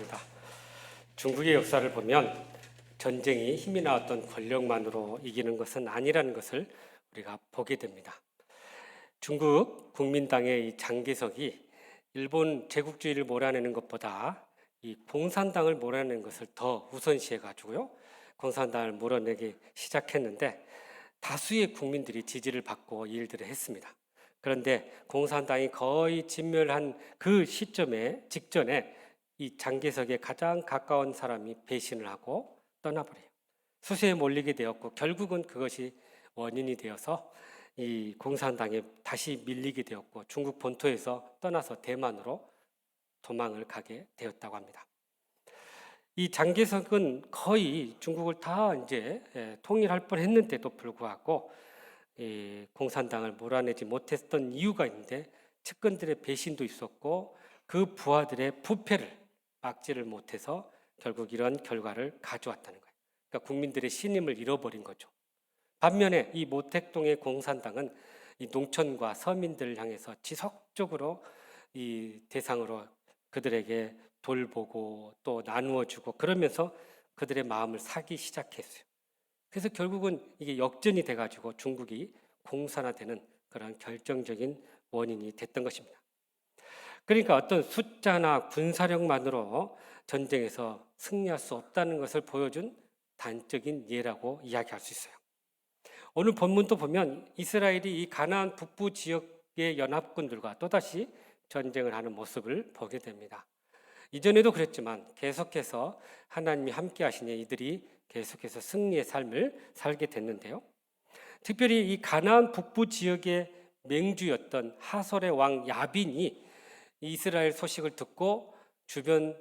있습니다. 중국의 역사를 보면 전쟁이 힘이나 어떤 권력만으로 이기는 것은 아니라는 것을 우리가 보게 됩니다. 중국 국민당의 이 장개석이 일본 제국주의를 몰아내는 것보다 이 공산당을 몰아내는 것을 더 우선시해 가지고요. 공산당을 몰아내기 시작했는데 다수의 국민들이 지지를 받고 이 일들을 했습니다. 그런데 공산당이 거의 진멸한 그 시점에 직전에 이 장개석에 가장 가까운 사람이 배신을 하고 떠나버려요. 수세에 몰리게 되었고 결국은 그것이 원인이 되어서 이 공산당에 다시 밀리게 되었고 중국 본토에서 떠나서 대만으로 도망을 가게 되었다고 합니다. 이 장개석은 거의 중국을 다 이제 통일할 뻔했는데도 불구하고 이 공산당을 몰아내지 못했던 이유가 있는데 측근들의 배신도 있었고 그 부하들의 부패를 막지를 못해서 결국 이런 결과를 가져왔다는 거예요. 그러니까 국민들의 신임을 잃어버린 거죠. 반면에 이 모택동의 공산당은 이 농촌과 서민들을 향해서 지속적으로 이 대상으로 그들에게 돌보고 또 나누어주고 그러면서 그들의 마음을 사기 시작했어요. 그래서 결국은 이게 역전이 돼가지고 중국이 공산화되는 그런 결정적인 원인이 됐던 것입니다. 그러니까 어떤 숫자나 군사력만으로 전쟁에서 승리할 수 없다는 것을 보여준 단적인 예라고 이야기할 수 있어요. 오늘 본문도 보면 이스라엘이 이 가나안 북부 지역의 연합군들과 또다시 전쟁을 하는 모습을 보게 됩니다. 이전에도 그랬지만 계속해서 하나님이 함께 하시니 이들이 계속해서 승리의 삶을 살게 됐는데요. 특별히 이 가나안 북부 지역의 맹주였던 하솔의 왕 야빈이 이스라엘 소식을 듣고 주변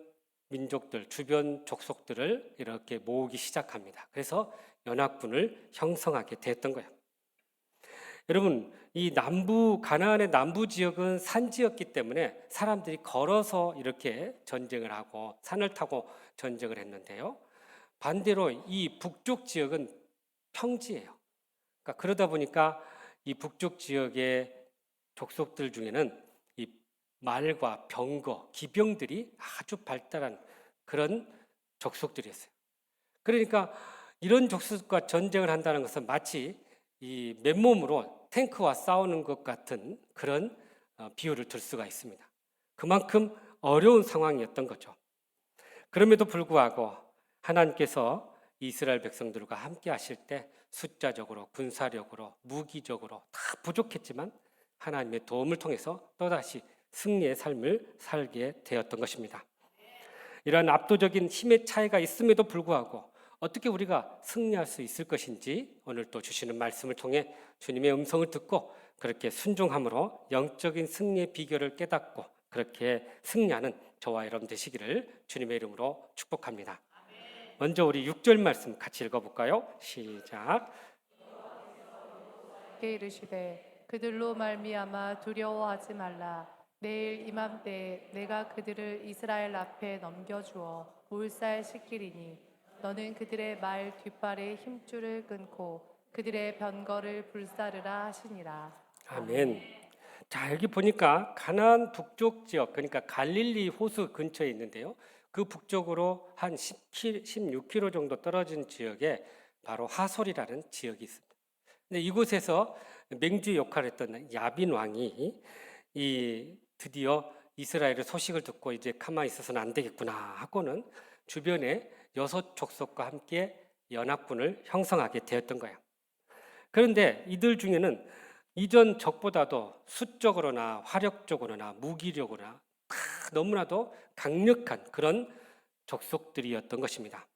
민족들, 주변 족속들을 이렇게 모으기 시작합니다. 그래서 연합군을 형성하게 됐던 거예요. 여러분, 이 가나안의 남부 지역은 산지였기 때문에 사람들이 걸어서 이렇게 전쟁을 하고 산을 타고 전쟁을 했는데요. 반대로 이 북쪽 지역은 평지예요. 그러니까 그러다 보니까 이 북쪽 지역의 족속들 중에는 이 말과 병거, 기병들이 아주 발달한 그런 족속들이었어요. 그러니까 이런 족속과 전쟁을 한다는 것은 마치 이 맨몸으로 탱크와 싸우는 것 같은 그런 비유를 들 수가 있습니다. 그만큼 어려운 상황이었던 거죠. 그럼에도 불구하고 하나님께서 이스라엘 백성들과 함께 하실 때 숫자적으로, 군사력으로, 무기적으로 다 부족했지만 하나님의 도움을 통해서 또다시 승리의 삶을 살게 되었던 것입니다. 이러한 압도적인 힘의 차이가 있음에도 불구하고 어떻게 우리가 승리할 수 있을 것인지 오늘 또 주시는 말씀을 통해 주님의 음성을 듣고 그렇게 순종함으로 영적인 승리의 비결을 깨닫고 그렇게 승리하는 저와 여러분 되시기를 주님의 이름으로 축복합니다. 먼저 우리 6절 말씀 같이 읽어볼까요? 시작. 께 이르시되 그들로 말미암아 두려워하지 말라. 내일 이맘때에 내가 그들을 이스라엘 앞에 넘겨주어 몰살시키리니 너는 그들의 말 뒷발의 힘줄을 끊고 그들의 변거를 불사르라 하시니라. 아멘. 자, 여기 보니까 가나안 북쪽 지역, 그러니까 갈릴리 호수 근처에 있는데요. 그 북쪽으로 한 16km 정도 떨어진 지역에 바로 하솔이라는 지역이 있습니다. 근데 이곳에서 맹주의 역할을 했던 야빈 왕이 드디어 이스라엘의 소식을 듣고 이제 가만히 있어서는 안 되겠구나 하고는 주변에 6족속과 함께 연합군을 형성하게 되었던 거예요. 그런데 이들 중에는 이전 적보다도 수적으로나 화력적으로나 무기력으로나 너무나도 강력한 그런 족속들이었던 것입니다.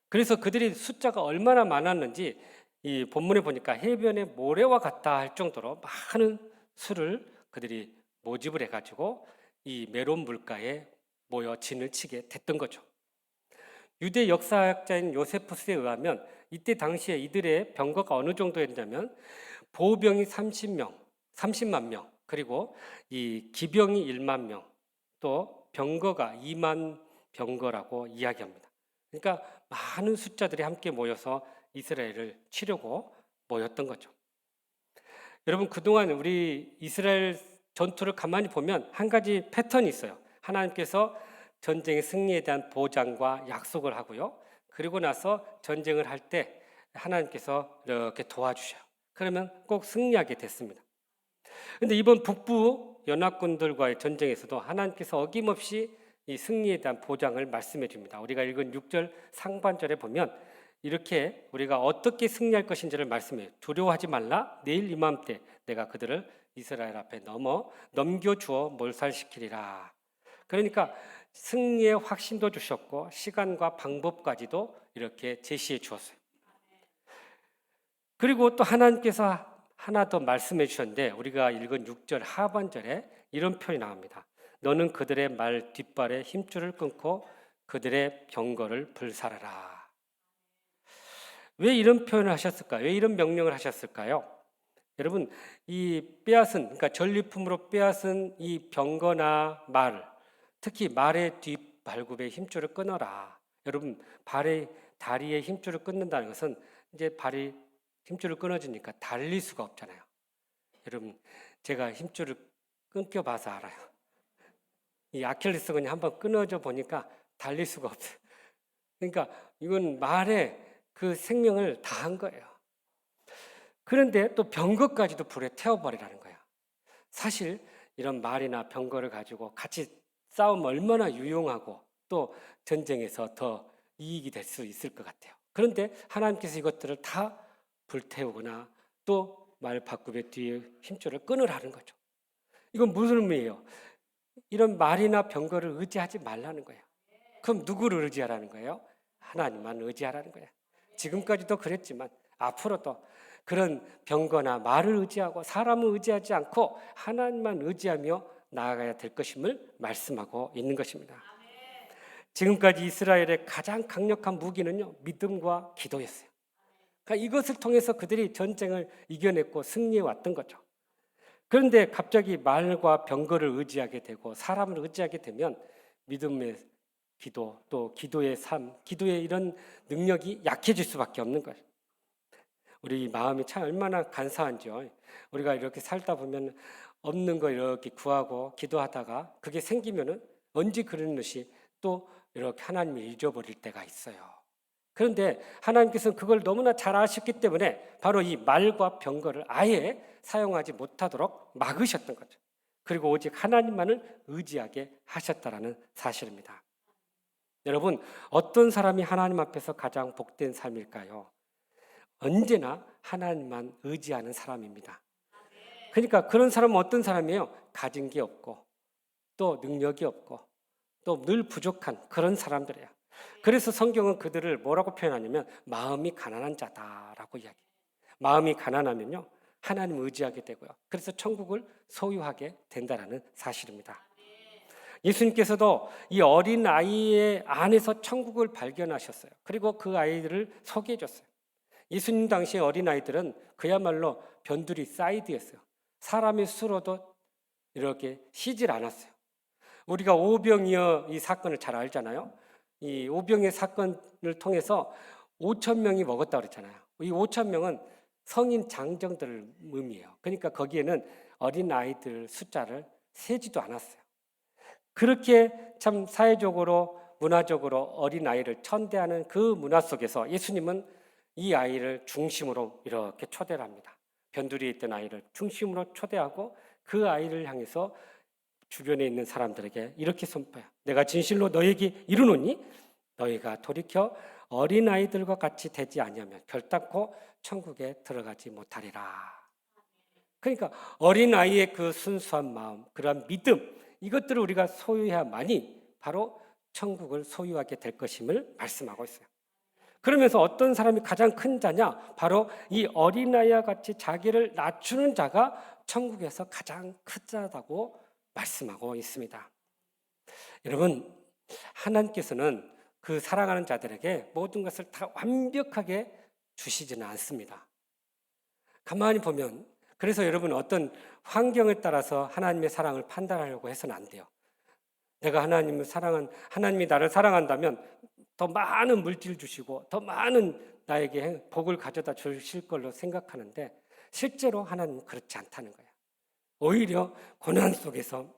그래서 그들이 숫자가 얼마나 많았는지 이 본문에 보니까 해변의 모래와 같다 할 정도로 많은 수를 그들이 모집을 해가지고 이 메론 물가에 모여 진을 치게 됐던 거죠. 유대 역사학자인 요세푸스에 의하면 이때 당시에 이들의 병거가 어느 정도였냐면 보병이 30만 명, 그리고 이 기병이 1만 명, 또 병거가 2만 병거라고 이야기합니다. 그러니까 많은 숫자들이 함께 모여서 이스라엘을 치려고 모였던 거죠. 여러분, 그동안 우리 이스라엘 전투를 가만히 보면 한 가지 패턴이 있어요. 하나님께서 전쟁의 승리에 대한 보장과 약속을 하고요. 그리고 나서 전쟁을 할 때 하나님께서 이렇게 도와주셔요. 그러면 꼭 승리하게 됐습니다. 그런데 이번 북부 연합군들과의 전쟁에서도 하나님께서 어김없이 이 승리에 대한 보장을 말씀해 줍니다. 우리가 읽은 6절 상반절에 보면 이렇게 우리가 어떻게 승리할 것인지를 말씀해요. 두려워하지 말라. 내일 이맘때 내가 그들을 이스라엘 앞에 넘겨주어 몰살시키리라. 그러니까 승리의 확신도 주셨고 시간과 방법까지도 이렇게 제시해 주었어요. 그리고 또 하나님께서 하나 더 말씀해 주셨는데 우리가 읽은 6절 하반절에 이런 표현이 나옵니다. 너는 그들의 말 뒷발에 힘줄을 끊고 그들의 병거를 불살라라. 왜 이런 표현을 하셨을까요? 왜 이런 명령을 하셨을까요? 여러분, 이 빼앗은, 그러니까 전리품으로 빼앗은 이 병거나 말, 특히 말의 뒷발굽에 힘줄을 끊어라. 여러분, 다리에 힘줄을 끊는다는 것은 이제 발이 힘줄을 끊어지니까 달릴 수가 없잖아요. 여러분, 제가 힘줄을 끊겨봐서 알아요. 이 아킬레스건이 한번 끊어져 보니까 달릴 수가 없어요. 그러니까 이건 말에 그 생명을 다한 거예요. 그런데 또 병거까지도 불에 태워버리라는 거예요. 사실 이런 말이나 병거를 가지고 같이 싸우면 얼마나 유용하고 또 전쟁에서 더 이익이 될 수 있을 것 같아요. 그런데 하나님께서 이것들을 다 불태우거나 또 말 바꾸베 뒤에 힘줄을 끊으라는 거죠. 이건 무슨 의미예요? 이런 말이나 병거를 의지하지 말라는 거예요. 그럼 누구를 의지하라는 거예요? 하나님만 의지하라는 거예요. 지금까지도 그랬지만 앞으로도 그런 병거나 말을 의지하고 사람을 의지하지 않고 하나님만 의지하며 나아가야 될 것임을 말씀하고 있는 것입니다. 지금까지 이스라엘의 가장 강력한 무기는요, 믿음과 기도였어요. 그러니까 이것을 통해서 그들이 전쟁을 이겨냈고 승리해 왔던 거죠. 그런데 갑자기 말과 병거를 의지하게 되고 사람을 의지하게 되면 믿음의 기도, 또 기도의 삶, 기도의 이런 능력이 약해질 수밖에 없는 거예요. 우리 마음이 참 얼마나 간사한지요. 우리가 이렇게 살다 보면 없는 거 이렇게 구하고 기도하다가 그게 생기면은 언제 그런 것이 또 이렇게 하나님을 잊어버릴 때가 있어요. 그런데 하나님께서는 그걸 너무나 잘 아셨기 때문에 바로 이 말과 병거를 아예 사용하지 못하도록 막으셨던 거죠. 그리고 오직 하나님만을 의지하게 하셨다라는 사실입니다. 여러분, 어떤 사람이 하나님 앞에서 가장 복된 삶일까요? 언제나 하나님만 의지하는 사람입니다. 그러니까 그런 사람은 어떤 사람이에요? 가진 게 없고 또 능력이 없고 또 늘 부족한 그런 사람들이에요. 그래서 성경은 그들을 뭐라고 표현하냐면 마음이 가난한 자다라고 이야기해요. 마음이 가난하면요 하나님을 의지하게 되고요. 그래서 천국을 소유하게 된다라는 사실입니다. 예수님께서도 이 어린 아이의 안에서 천국을 발견하셨어요. 그리고 그 아이들을 소개해 줬어요. 예수님 당시의 어린아이들은 그야말로 변두리 사이드였어요. 사람의 수로도 이렇게 쉬질 않았어요. 우리가 오병이어 이 사건을 잘 알잖아요. 이 오병이어 사건을 통해서 5천 명이 먹었다고 그랬잖아요. 이 5천 명은 성인 장정들을 의미해요. 그러니까 거기에는 어린아이들 숫자를 세지도 않았어요. 그렇게 참 사회적으로 문화적으로 어린아이를 천대하는 그 문화 속에서 예수님은 이 아이를 중심으로 이렇게 초대를 합니다. 변두리에 있던 아이를 중심으로 초대하고 그 아이를 향해서 주변에 있는 사람들에게 이렇게 선포해요. 내가 진실로 너에게 이르노니 너희가 돌이켜 어린아이들과 같이 되지 아니하면 결단코 천국에 들어가지 못하리라. 그러니까 어린아이의 그 순수한 마음, 그러한 믿음, 이것들을 우리가 소유해야만이 바로 천국을 소유하게 될 것임을 말씀하고 있어요. 그러면서 어떤 사람이 가장 큰 자냐? 바로 이 어린아이와 같이 자기를 낮추는 자가 천국에서 가장 큰 자다고 말씀하고 있습니다. 여러분, 하나님께서는 그 사랑하는 자들에게 모든 것을 다 완벽하게 주시지는 않습니다. 가만히 보면 그래서 여러분 어떤 환경에 따라서 하나님의 사랑을 판단하려고 해서는 안 돼요. 내가 하나님이 나를 사랑한다면 더 많은 물질 주시고 더 많은 나에게 복을 가져다 주실 걸로 생각하는데 실제로 하나님은 그렇지 않다는 거예요. 오히려 고난 속에서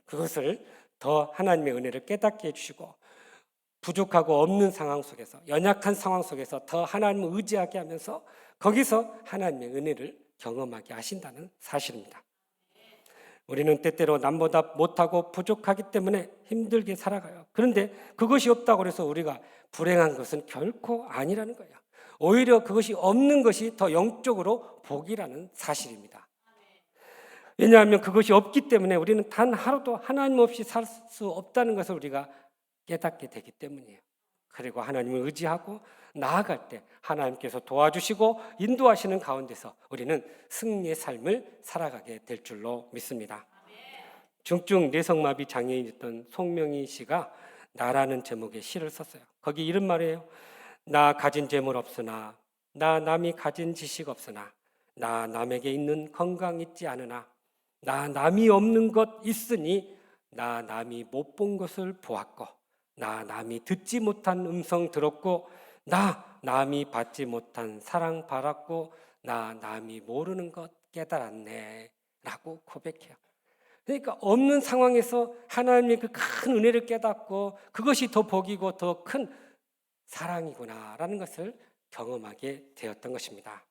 그것을 더 하나님의 은혜를 깨닫게 해주시고 부족하고 없는 상황 속에서 연약한 상황 속에서 더 하나님을 의지하게 하면서 거기서 하나님의 은혜를 경험하게 하신다는 사실입니다. 우리는 때때로 남보다 못하고 부족하기 때문에 힘들게 살아가요. 그런데 그것이 없다고 해서 우리가 불행한 것은 결코 아니라는 거예요. 오히려 그것이 없는 것이 더 영적으로 복이라는 사실입니다. 왜냐하면 그것이 없기 때문에 우리는 단 하루도 하나님 없이 살 수 없다는 것을 우리가 깨닫게 되기 때문이에요. 그리고 하나님을 의지하고 나아갈 때 하나님께서 도와주시고 인도하시는 가운데서 우리는 승리의 삶을 살아가게 될 줄로 믿습니다. 중증 뇌성마비 장애인이었던 송명희 씨가 나라는 제목의 시를 썼어요. 거기 이런 말이에요. 나 가진 재물 없으나, 나 남이 가진 지식 없으나, 나 남에게 있는 건강 있지 않으나, 나 남이 없는 것 있으니, 나 남이 못 본 것을 보았고, 나 남이 듣지 못한 음성 들었고, 나 남이 받지 못한 사랑 받았고, 나 남이 모르는 것 깨달았네 라고 고백해요. 그러니까 없는 상황에서 하나님의 그 큰 은혜를 깨닫고 그것이 더 복이고 더 큰 사랑이구나라는 것을 경험하게 되었던 것입니다.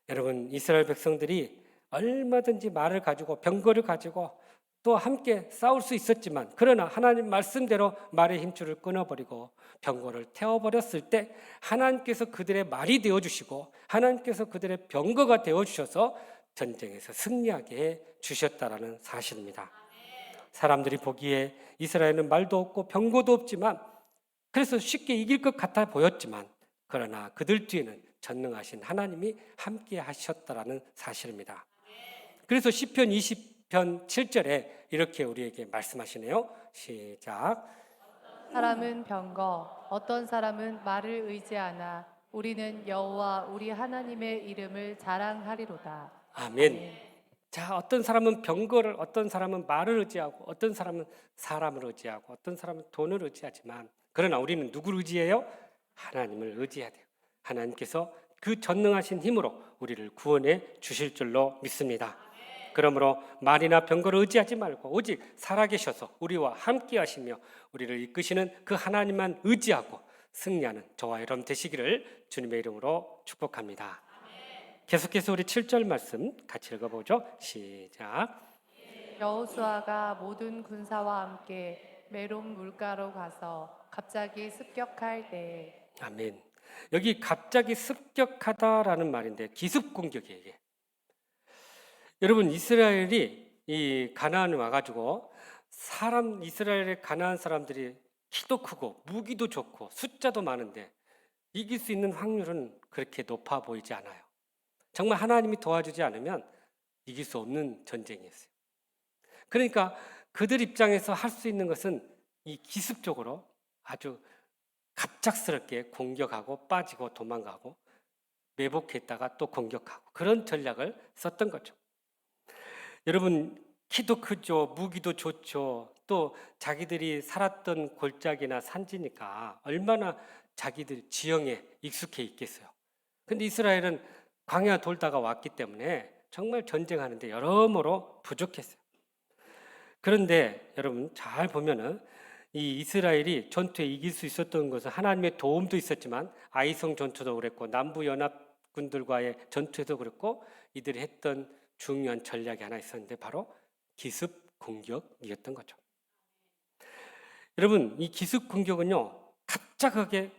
여러분, 이스라엘 백성들이 얼마든지 말을 가지고 병거를 가지고 또 함께 싸울 수 있었지만 그러나 하나님 말씀대로 말의 힘줄을 끊어버리고 병거를 태워버렸을 때 하나님께서 그들의 말이 되어주시고 하나님께서 그들의 병거가 되어주셔서 전쟁에서 승리하게 해 주셨다라는 사실입니다. 사람들이 보기에 이스라엘은 말도 없고 병거도 없지만 그래서 쉽게 이길 것 같아 보였지만 그러나 그들 뒤에는 전능하신 하나님이 함께 하셨다라는 사실입니다. 그래서 시편 20편 7절에 이렇게 우리에게 말씀하시네요. 시작. 사람은 병거, 어떤 사람은 말을 의지하나 우리는 여호와 우리 하나님의 이름을 자랑하리로다. 아멘. 자, 어떤 사람은 병거를, 어떤 사람은 말을 의지하고, 어떤 사람은 사람을 의지하고, 어떤 사람은 돈을 의지하지만, 그러나 우리는 누구를 의지해요? 하나님을 의지해야 돼요. 하나님께서 그 전능하신 힘으로 우리를 구원해 주실 줄로 믿습니다. 그러므로 말이나 병거를 의지하지 말고 오직 살아계셔서 우리와 함께 하시며 우리를 이끄시는 그 하나님만 의지하고 승리하는 저와 여러분 되시기를 주님의 이름으로 축복합니다. 계속해서 우리 7절 말씀 같이 읽어보죠. 시작. 여호수아가 모든 군사와 함께 메론 물가로 가서 갑자기 습격할 때에. 아멘. 여기 갑자기 습격하다라는 말인데 기습 공격이에요. 이게. 여러분, 이스라엘이 이 가나안에 와가지고 이스라엘의 가나안 사람들이 키도 크고 무기도 좋고 숫자도 많은데 이길 수 있는 확률은 그렇게 높아 보이지 않아요. 정말 하나님이 도와주지 않으면 이길 수 없는 전쟁이었어요. 그러니까 그들 입장에서 할 수 있는 것은 이 기습적으로 아주 갑작스럽게 공격하고 빠지고 도망가고 매복했다가 또 공격하고 그런 전략을 썼던 거죠. 여러분, 키도 크죠, 무기도 좋죠, 또 자기들이 살았던 골짜기나 산지니까 얼마나 자기들 지형에 익숙해 있겠어요. 근데 이스라엘은 광야 돌다가 왔기 때문에 정말 전쟁하는데 여러모로 부족했어요. 그런데 여러분 잘 보면은 이 이스라엘이 전투에 이길 수 있었던 것은 하나님의 도움도 있었지만 아이성 전투도 그랬고 남부 연합군들과의 전투에도 그랬고 이들이 했던 중요한 전략이 하나 있었는데 바로 기습 공격이었던 거죠. 여러분, 이 기습 공격은요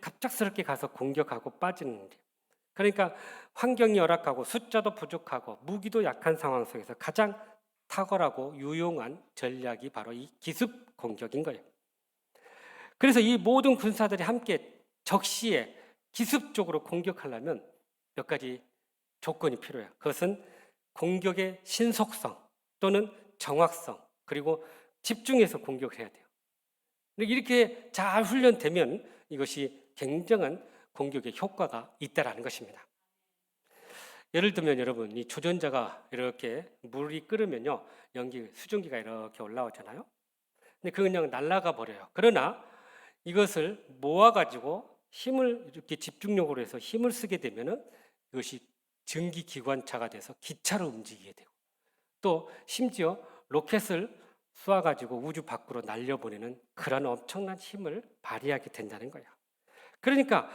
갑작스럽게 가서 공격하고 빠지는 일이에요. 그러니까 환경이 열악하고 숫자도 부족하고 무기도 약한 상황 속에서 가장 탁월하고 유용한 전략이 바로 이 기습 공격인 거예요. 그래서 이 모든 군사들이 함께 적시에 기습적으로 공격하려면 몇 가지 조건이 필요해요. 그것은 공격의 신속성 또는 정확성 그리고 집중해서 공격을 해야 돼요. 이렇게 잘 훈련되면 이것이 굉장한 공격의 효과가 있다라는 것입니다. 예를 들면 여러분 이 조전자가 이렇게 물이 끓으면요 수증기가 이렇게 올라오잖아요. 근데 그건 그냥 날아가 버려요. 그러나 이것을 모아가지고 힘을 이렇게 집중력으로 해서 힘을 쓰게 되면은 이것이 전기기관차가 돼서 기차로 움직이게 되고 또 심지어 로켓을 쏘아가지고 우주 밖으로 날려보내는 그런 엄청난 힘을 발휘하게 된다는 거예요. 그러니까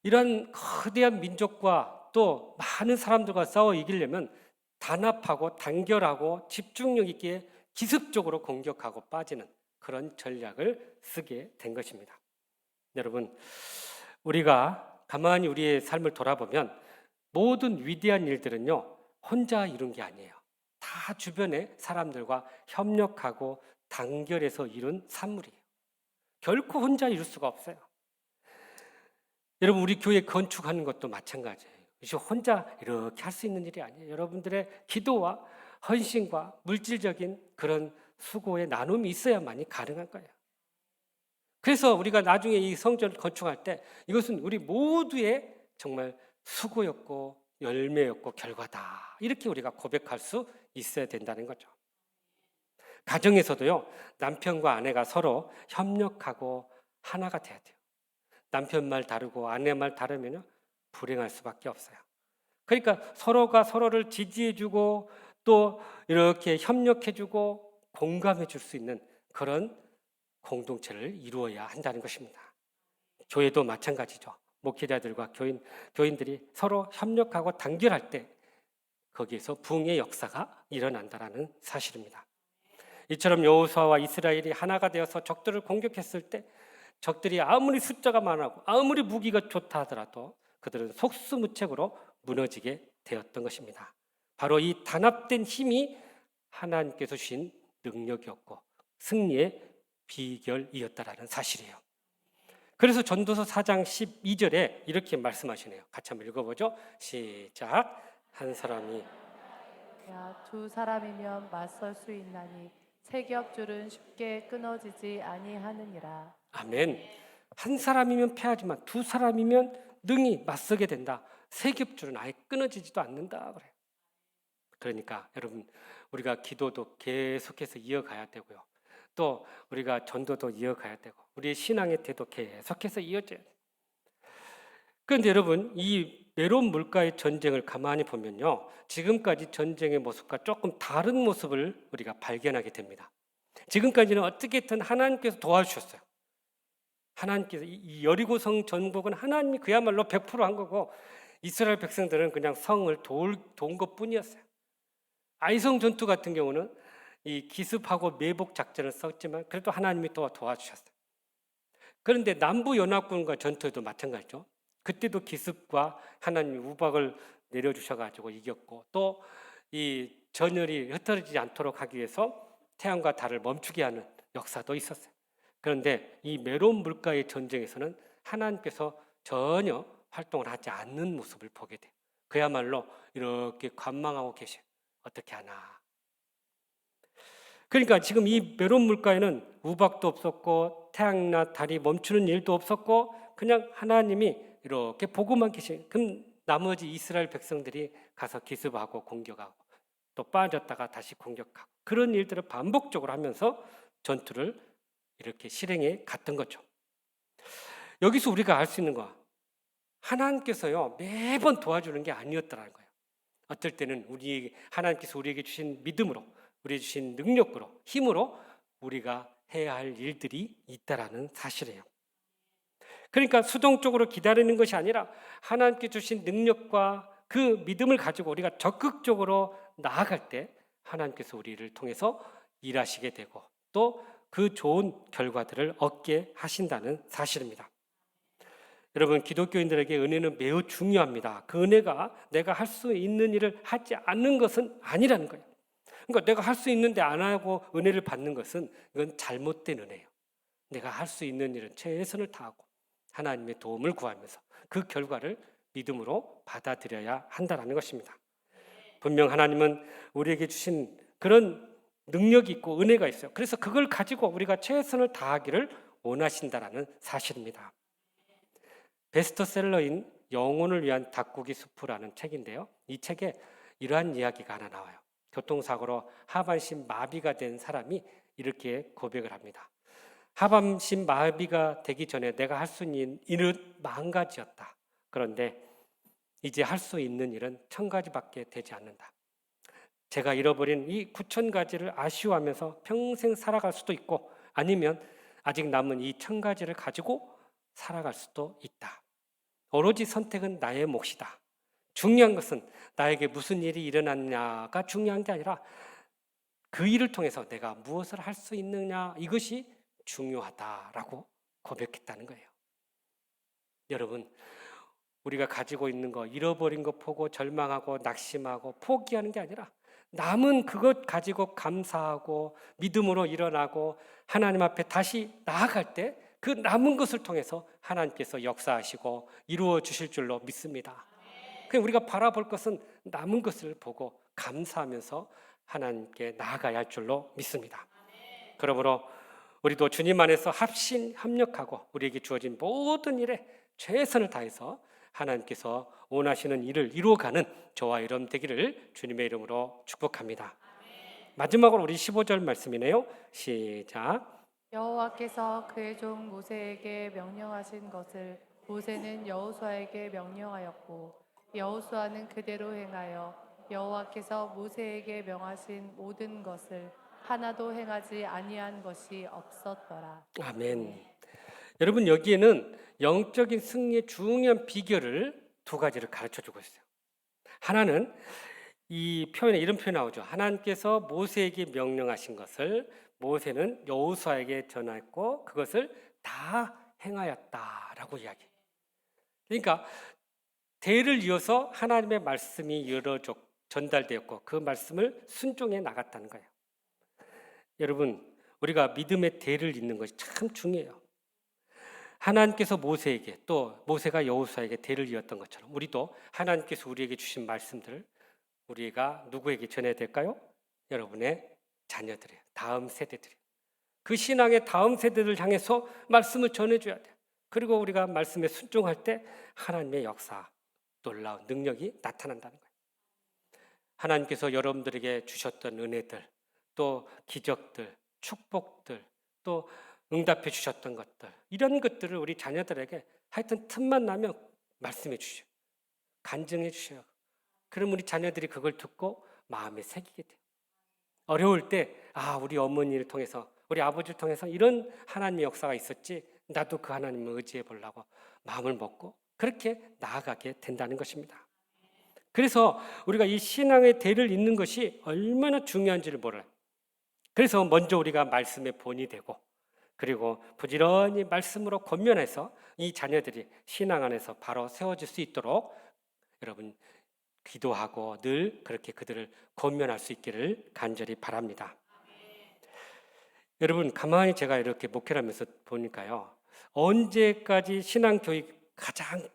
이런 거대한 민족과 또 많은 사람들과 싸워 이기려면 단합하고 단결하고 집중력 있게 기습적으로 공격하고 빠지는 그런 전략을 쓰게 된 것입니다. 여러분, 우리가 가만히 우리의 삶을 돌아보면 모든 위대한 일들은요, 혼자 이룬 게 아니에요. 다 주변의 사람들과 협력하고 단결해서 이룬 산물이에요. 결코 혼자 이룰 수가 없어요. 여러분, 우리 교회 건축하는 것도 마찬가지예요. 이제 혼자 이렇게 할 수 있는 일이 아니에요. 여러분들의 기도와 헌신과 물질적인 그런 수고의 나눔이 있어야만이 가능한 거예요. 그래서 우리가 나중에 이 성전을 건축할 때 이것은 우리 모두의 정말 수고였고 열매였고 결과다. 이렇게 우리가 고백할 수 있어야 된다는 거죠. 가정에서도요, 남편과 아내가 서로 협력하고 하나가 돼야 돼요. 남편 말 다르고 아내 말 다르면 불행할 수밖에 없어요. 그러니까 서로가 서로를 지지해주고 또 이렇게 협력해주고 공감해줄 수 있는 그런 공동체를 이루어야 한다는 것입니다. 교회도 마찬가지죠. 목회자들과 교인들이 서로 협력하고 단결할 때 거기에서 부흥의 역사가 일어난다는 사실입니다. 이처럼 여호수아와 이스라엘이 하나가 되어서 적들을 공격했을 때 적들이 아무리 숫자가 많고 아무리 무기가 좋다 하더라도 그들은 속수무책으로 무너지게 되었던 것입니다. 바로 이 단합된 힘이 하나님께서 주신 능력이었고 승리의 비결이었다라는 사실이에요. 그래서 전도서 4장 12절에 이렇게 말씀하시네요. 같이 한번 읽어보죠. 시작. 한 사람이 두 사람이면 맞설 수 있나니 세 겹줄은 쉽게 끊어지지 아니하느니라. 아멘. 한 사람이면 패하지만 두 사람이면 능히 맞서게 된다. 세 겹줄은 아예 끊어지지도 않는다 그래요. 그러니까 여러분, 우리가 기도도 계속해서 이어가야 되고요. 또 우리가 전도도 이어가야 되고 우리의 신앙의 태도 계속해서 이어져야 돼요. 그런데 여러분, 이 메론 물가의 전쟁을 가만히 보면요, 지금까지 전쟁의 모습과 조금 다른 모습을 우리가 발견하게 됩니다. 지금까지는 어떻게든 하나님께서 도와주셨어요. 하나님께서 이 여리고성 전복은 하나님이 그야말로 100%한 거고 이스라엘 백성들은 그냥 성을 도운 것뿐이었어요. 아이성 전투 같은 경우는 이 기습하고 매복 작전을 썼지만 그래도 하나님이 또 도와주셨어요. 그런데 남부 연합군과 전투에도 마찬가지죠. 그때도 기습과 하나님이 우박을 내려주셔가지고 이겼고 또 이 전열이 흩어지지 않도록 하기 위해서 태양과 달을 멈추게 하는 역사도 있었어요. 그런데 이 메론 물가의 전쟁에서는 하나님께서 전혀 활동을 하지 않는 모습을 보게 돼요. 그야말로 이렇게 관망하고 계셔요. 어떻게 하나. 그러니까 지금 이 메론 물가에는 우박도 없었고 태양이나 달이 멈추는 일도 없었고 그냥 하나님이 이렇게 보고만 계신. 그럼 나머지 이스라엘 백성들이 가서 기습하고 공격하고 또 빠졌다가 다시 공격하고 그런 일들을 반복적으로 하면서 전투를 이렇게 실행해 갔던 거죠. 여기서 우리가 알 수 있는 거, 하나님께서요 매번 도와주는 게 아니었더라는 거예요. 어떨 때는 하나님께서 우리에게 주신 믿음으로, 우리에게 주신 능력으로, 힘으로 우리가 해야 할 일들이 있다라는 사실이에요. 그러니까 수동적으로 기다리는 것이 아니라 하나님께 주신 능력과 그 믿음을 가지고 우리가 적극적으로 나아갈 때 하나님께서 우리를 통해서 일하시게 되고 또 그 좋은 결과들을 얻게 하신다는 사실입니다. 여러분, 기독교인들에게 은혜는 매우 중요합니다. 그 은혜가 내가 할 수 있는 일을 하지 않는 것은 아니라는 거예요. 그러니까 내가 할 수 있는데 안 하고 은혜를 받는 것은 이건 잘못된 은혜예요. 내가 할 수 있는 일은 최선을 다하고 하나님의 도움을 구하면서 그 결과를 믿음으로 받아들여야 한다는 것입니다. 분명 하나님은 우리에게 주신 그런 능력이 있고 은혜가 있어요. 그래서 그걸 가지고 우리가 최선을 다하기를 원하신다는 사실입니다. 베스트셀러인 영혼을 위한 닭고기 수프라는 책인데요. 이 책에 이러한 이야기가 하나 나와요. 교통사고로 하반신 마비가 된 사람이 이렇게 고백을 합니다. 하반신 마비가 되기 전에 내가 할 수 있는 일은 10,000가지였다. 그런데 이제 할 수 있는 일은 1,000가지밖에 되지 않는다. 제가 잃어버린 이 9,000가지를 아쉬워하면서 평생 살아갈 수도 있고, 아니면 아직 남은 이 1,000가지를 가지고 살아갈 수도 있다. 오로지 선택은 나의 몫이다. 중요한 것은 나에게 무슨 일이 일어났냐가 중요한 게 아니라 그 일을 통해서 내가 무엇을 할 수 있느냐, 이것이 중요하다라고 고백했다는 거예요. 여러분, 우리가 가지고 있는 거, 잃어버린 거 보고 절망하고 낙심하고 포기하는 게 아니라 남은 그것 가지고 감사하고 믿음으로 일어나고 하나님 앞에 다시 나아갈 때 그 남은 것을 통해서 하나님께서 역사하시고 이루어 주실 줄로 믿습니다. 그냥 우리가 바라볼 것은 남은 것을 보고 감사하면서 하나님께 나아가야 할 줄로 믿습니다. 그러므로 우리도 주님 안에서 합력하고 우리에게 주어진 모든 일에 최선을 다해서 하나님께서 원하시는 일을 이루어가는 저와 여러분 되기를 주님의 이름으로 축복합니다. 마지막으로 우리 15절 말씀이네요. 시작. 여호와께서 그의 종 모세에게 명령하신 것을 모세는 여호수아에게 명령하였고 여호수아는 그대로 행하여 여호와께서 모세에게 명하신 모든 것을 하나도 행하지 아니한 것이 없었더라. 아멘. 여러분, 여기에는 영적인 승리의 중요한 비결을 두 가지를 가르쳐주고 있어요. 하나는 이 표현에 이런 표현 나오죠. 하나님께서 모세에게 명령하신 것을 모세는 여호수아에게 전했고 그것을 다 행하였다라고 이야기해요. 그러니까 대를 이어서 하나님의 말씀이 전달되었고 그 말씀을 순종해 나갔다는 거예요. 여러분, 우리가 믿음의 대를 잇는 것이 참 중요해요. 하나님께서 모세에게 또 모세가 여호수아에게 대를 이었던 것처럼 우리도 하나님께서 우리에게 주신 말씀들을 우리가 누구에게 전해야 될까요? 여러분의 자녀들이에요. 다음 세대들이에요. 그 신앙의 다음 세대들을 향해서 말씀을 전해줘야 돼요. 그리고 우리가 말씀에 순종할 때 하나님의 역사, 놀라운 능력이 나타난다는 거예요. 하나님께서 여러분들에게 주셨던 은혜들, 또 기적들, 축복들, 또 응답해 주셨던 것들, 이런 것들을 우리 자녀들에게 하여튼 틈만 나면 말씀해 주셔요. 간증해 주셔요. 그럼 우리 자녀들이 그걸 듣고 마음에 새기게 돼요. 어려울 때 우리 어머니를 통해서 우리 아버지를 통해서 이런 하나님의 역사가 있었지, 나도 그 하나님을 의지해 보려고 마음을 먹고 그렇게 나아가게 된다는 것입니다. 그래서 우리가 이 신앙의 대를 잇는 것이 얼마나 중요한지를 몰라요. 그래서 먼저 우리가 말씀의 본이 되고 그리고 부지런히 말씀으로 권면해서 이 자녀들이 신앙 안에서 바로 세워질 수 있도록 여러분 기도하고 늘 그렇게 그들을 권면할 수 있기를 간절히 바랍니다. 여러분, 가만히 제가 이렇게 목회를 하면서 보니까요, 언제까지 신앙 교육 가장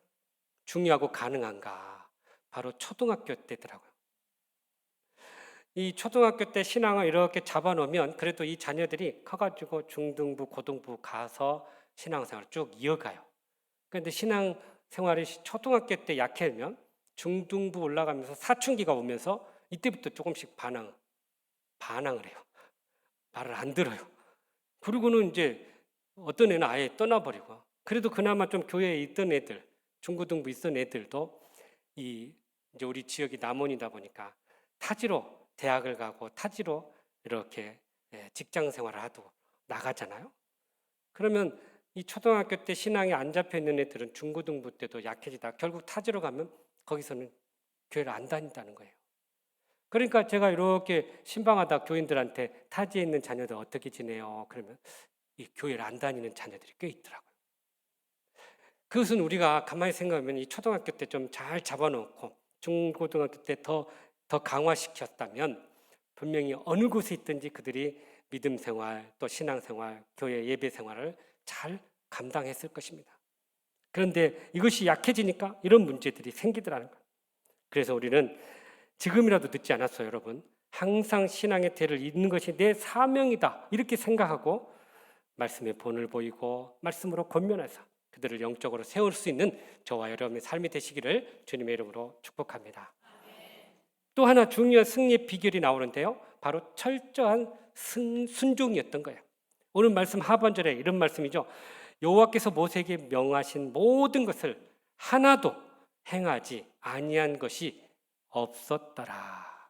중요하고 가능한가? 바로 초등학교 때더라고요. 이 초등학교 때 신앙을 이렇게 잡아놓으면 그래도 이 자녀들이 커가지고 중등부, 고등부 가서 신앙생활을 쭉 이어가요. 그런데 신앙생활이 초등학교 때 약해지면 중등부 올라가면서 사춘기가 오면서 이때부터 조금씩 반항을 해요. 말을 안 들어요. 그리고는 이제 어떤 애는 아예 떠나버리고, 그래도 그나마 좀 교회에 있던 애들, 중고등부 있던 애들도 이제 우리 지역이 남원이다 보니까 타지로 대학을 가고 타지로 이렇게 직장 생활을 하고 나가잖아요. 그러면 이 초등학교 때 신앙이 안 잡혀 있는 애들은 중고등부 때도 약해지다 결국 타지로 가면 거기서는 교회를 안 다닌다는 거예요. 그러니까 제가 이렇게 신방하다 교인들한테 타지에 있는 자녀들 어떻게 지내요? 그러면 이 교회를 안 다니는 자녀들이 꽤 있더라고요. 그것은 우리가 가만히 생각하면 이 초등학교 때 좀 잘 잡아놓고 중고등학교 때 더 강화시켰다면 분명히 어느 곳에 있든지 그들이 믿음 생활, 또 신앙 생활, 교회 예배 생활을 잘 감당했을 것입니다. 그런데 이것이 약해지니까 이런 문제들이 생기더라는 거예요. 그래서 우리는 지금이라도 늦지 않았어요, 여러분. 항상 신앙의 대를 잇는 것이 내 사명이다 이렇게 생각하고 말씀의 본을 보이고 말씀으로 권면해서 그들을 영적으로 세울 수 있는 저와 여러분의 삶이 되시기를 주님의 이름으로 축복합니다. 또 하나 중요한 승리의 비결이 나오는데요, 바로 철저한 순종이었던 거예요. 오늘 말씀 하반절에 이런 말씀이죠. 여호와께서 모세에게 명하신 모든 것을 하나도 행하지 아니한 것이 없었더라.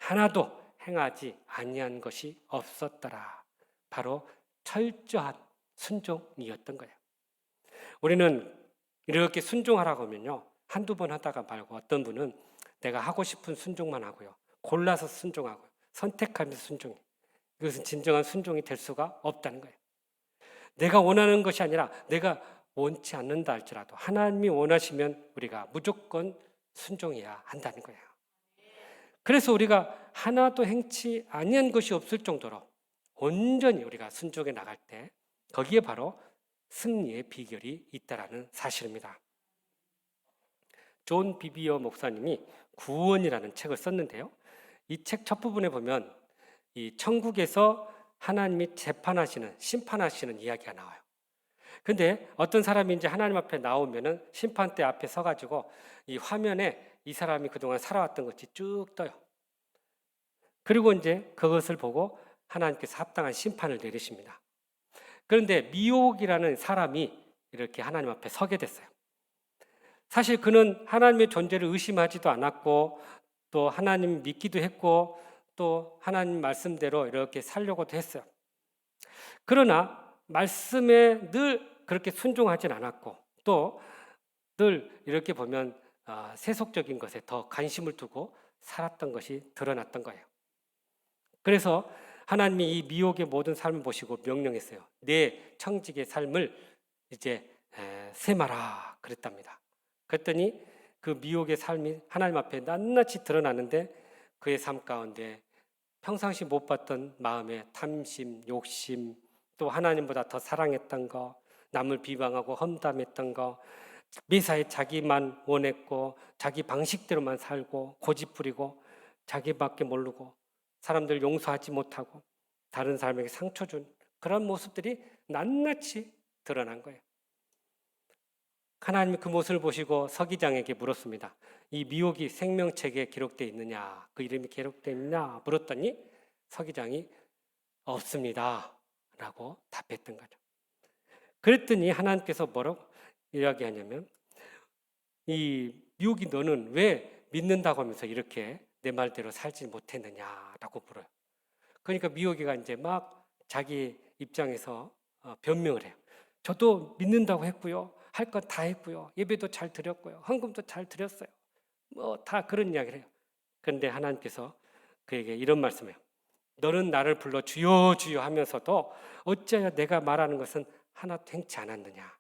하나도 행하지 아니한 것이 없었더라. 바로 철저한 순종이었던 거예요. 우리는 이렇게 순종하라고 하면요, 한두 번 하다가 말고, 어떤 분은 내가 하고 싶은 순종만 하고요, 골라서 순종하고요, 선택하면서 순종해요. 이것은 진정한 순종이 될 수가 없다는 거예요. 내가 원하는 것이 아니라 내가 원치 않는다 할지라도 하나님이 원하시면 우리가 무조건 순종해야 한다는 거예요. 그래서 우리가 하나도 행치 아니한 것이 없을 정도로 온전히 우리가 순종해 나갈 때 거기에 바로 승리의 비결이 있다라는 사실입니다. 존 비비어 목사님이 구원이라는 책을 썼는데요, 이 책 첫 부분에 보면 이 천국에서 하나님이 재판하시는, 심판하시는 이야기가 나와요. 근데 어떤 사람이 이제 하나님 앞에 나오면은 심판대 앞에 서가지고 이 화면에 이 사람이 그동안 살아왔던 것이 쭉 떠요. 그리고 이제 그것을 보고 하나님께서 합당한 심판을 내리십니다. 그런데 미옥이라는 사람이 이렇게 하나님 앞에 서게 됐어요. 사실 그는 하나님의 존재를 의심하지도 않았고, 또 하나님 믿기도 했고, 또 하나님 말씀대로 이렇게 살려고도 했어요. 그러나 말씀에 늘 그렇게 순종하진 않았고, 또 늘 이렇게 보면 세속적인 것에 더 관심을 두고 살았던 것이 드러났던 거예요. 그래서 하나님이 이 미혹의 모든 삶을 보시고 명령했어요. 내 청직의 삶을 이제 세마라 그랬답니다. 그랬더니 그 미혹의 삶이 하나님 앞에 낱낱이 드러나는데, 그의 삶 가운데 평상시 못 봤던 마음의 탐심, 욕심, 또 하나님보다 더 사랑했던 거, 남을 비방하고 험담했던 거, 매사에 자기만 원했고 자기 방식대로만 살고 고집부리고 자기밖에 모르고 사람들 용서하지 못하고 다른 사람에게 상처 준 그런 모습들이 낱낱이 드러난 거예요. 하나님이 그 모습을 보시고 서기장에게 물었습니다. 이 미혹이 생명책에 기록되어 있느냐, 그 이름이 기록되어 있느냐 물었더니 서기장이 없습니다 라고 답했던 거죠. 그랬더니 하나님께서 뭐라고 이야기하냐면, 이 미혹이 너는 왜 믿는다고 하면서 이렇게 내 말대로 살지 못했느냐라고 물어요. 그러니까 미혹이가 이제 막 자기 입장에서 변명을 해요. 저도 믿는다고 했고요, 할 것 다 했고요, 예배도 잘 드렸고요, 헌금도 잘 드렸어요, 뭐 다 그런 이야기를 해요. 그런데 하나님께서 그에게 이런 말씀해요. 너는 나를 불러 주여 주여 하면서도 어찌하여 내가 말하는 것은 하나도 행치 않았느냐.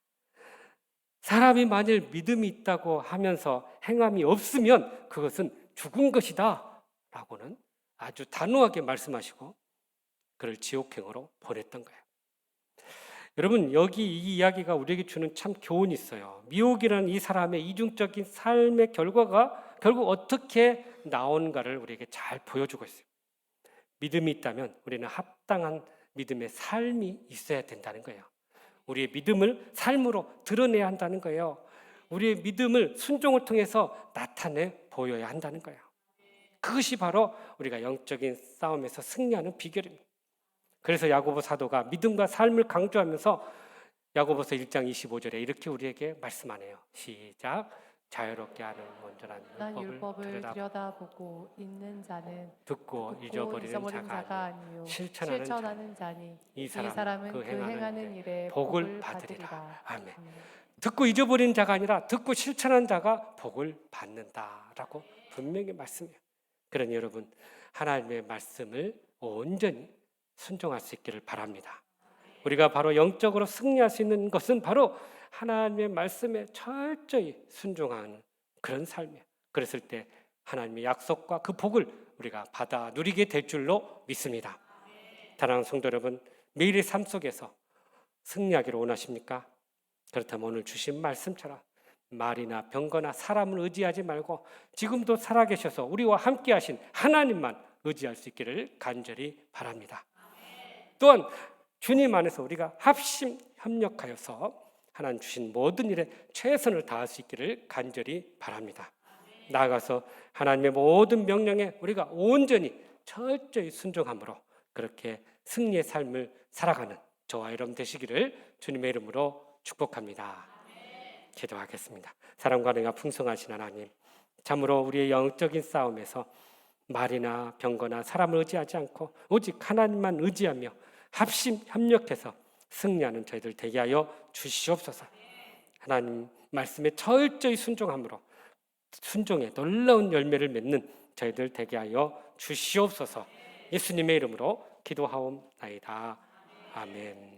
사람이 만일 믿음이 있다고 하면서 행함이 없으면 그것은 죽은 것이다 라고는 아주 단호하게 말씀하시고 그를 지옥행으로 보냈던 거예요. 여러분, 여기 이 이야기가 우리에게 주는 참 교훈이 있어요. 미혹이라는 이 사람의 이중적인 삶의 결과가 결국 어떻게 나온가를 우리에게 잘 보여주고 있어요. 믿음이 있다면 우리는 합당한 믿음의 삶이 있어야 된다는 거예요. 우리의 믿음을 삶으로 드러내야 한다는 거예요. 우리의 믿음을 순종을 통해서 나타내 보여야 한다는 거예요. 그것이 바로 우리가 영적인 싸움에서 승리하는 비결입니다. 그래서 야고보 사도가 믿음과 삶을 강조하면서 야고보서 1장 25절에 이렇게 우리에게 말씀하네요. 시작. 자유롭게 하는 온전한 난 율법을 율법을 들여다보고 있는 자는 듣고 잊어버리는 자가 아니요 실천하는 실천하는 자니 이 이 사람은 사람은 그 그 행하는 행하는 일에 복을 받으리라. 아멘. 아멘. 듣고 잊어버리는 자가 아니라 듣고 실천하는 자가 복을 받는다라고 분명히 말씀해요. 그러니 여러분, 하나님의 말씀을 온전히 순종할 수 있기를 바랍니다. 우리가 바로 영적으로 승리할 수 있는 것은 바로 하나님의 말씀에 철저히 순종하는 그런 삶이에요. 그랬을 때 하나님의 약속과 그 복을 우리가 받아 누리게 될 줄로 믿습니다. 사랑하는 성도 여러분, 매일의 삶 속에서 승리하기를 원하십니까? 그렇다면 오늘 주신 말씀처럼 말이나 병거나 사람을 의지하지 말고 지금도 살아계셔서 우리와 함께 하신 하나님만 의지할 수 있기를 간절히 바랍니다. 또한 주님 안에서 우리가 합심 협력하여서 하나님 주신 모든 일에 최선을 다할 수 있기를 간절히 바랍니다. 나아가서 하나님의 모든 명령에 우리가 온전히 철저히 순종함으로 그렇게 승리의 삶을 살아가는 저와 여러분 되시기를 주님의 이름으로 축복합니다. 기도하겠습니다. 사랑과 은혜가 풍성하신 하나님, 참으로 우리의 영적인 싸움에서 말이나 병거나 사람을 의지하지 않고 오직 하나님만 의지하며 협력해서 승리하는 저희들 되게 하여 주시옵소서. 하나님 말씀에 철저히 순종함으로 순종의 놀라운 열매를 맺는 저희들 되게 하여 주시옵소서. 예수님의 이름으로 기도하옵나이다. 아멘.